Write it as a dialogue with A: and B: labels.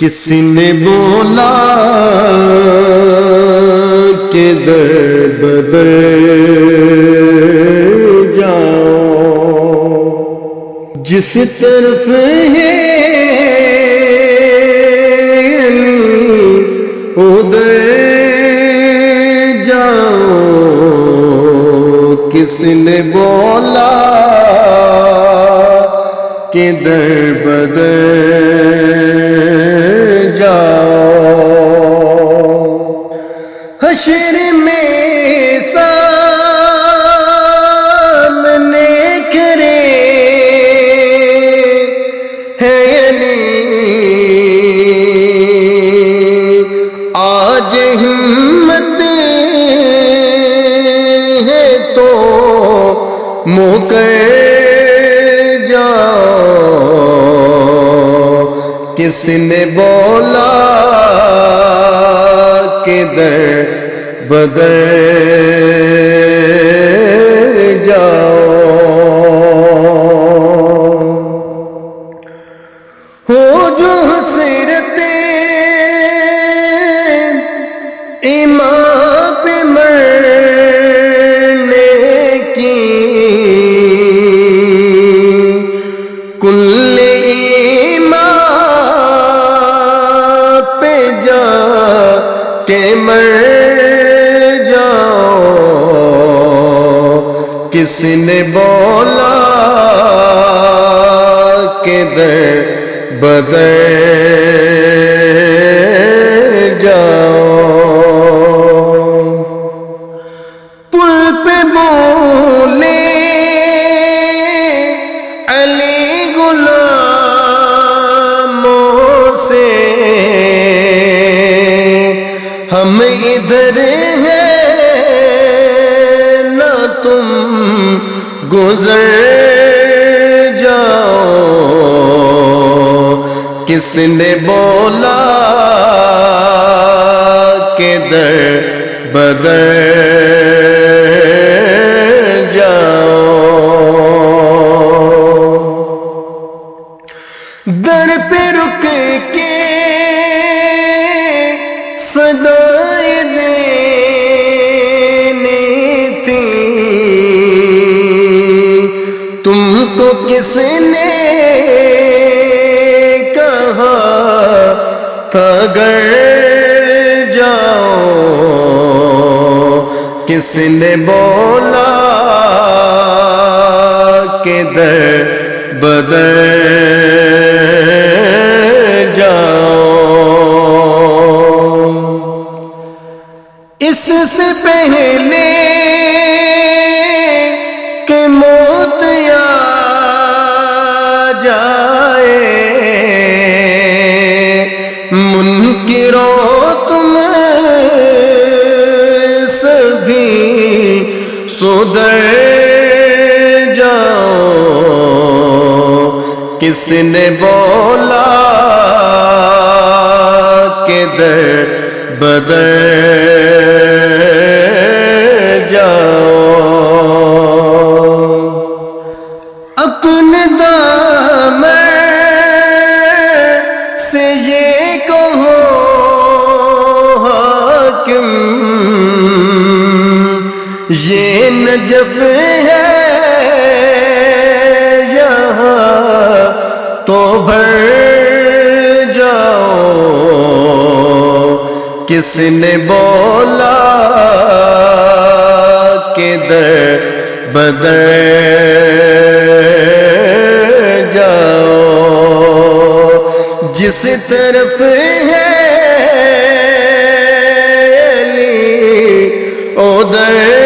A: کس نے بولا کہ در بدر جاؤ، جس طرف ہے ادھر جاؤ، کس نے بولا کہ در بدر جاؤ، حشر میں سامنے کھڑے ہیں علی، آج ہمت ہے تو منہ کر کس نے بولا کہ در بدر جاؤ، ہو جو حسرت ایمان پہ مرنے کی، کل کہ مر جاؤ، کس نے بولا کہ در بدر جاؤ، پل پہ بولے علی غلاموں سے، ہم ادھر ہیں نہ تم گزر جاؤ، کس نے بولا کہ در بدر جاؤ، در پہ رک کے صدائیں دینی تھی، تم کو کس نے کہا تھا گر جاؤ، کس نے بولا کہ در بدر جاؤ، اس سے پہلے کہ موت آ جائے، منکروں تم سبھی سدھر جاؤ، کس نے بولا کہ در بدر جاؤ، اپنے دامن سے یہ کہو حاکم، یہ نجف ہے یہاں تو بھر جاؤ، کس نے بولا کہ در بدر جاؤ، جس طرف ہے علی ادھر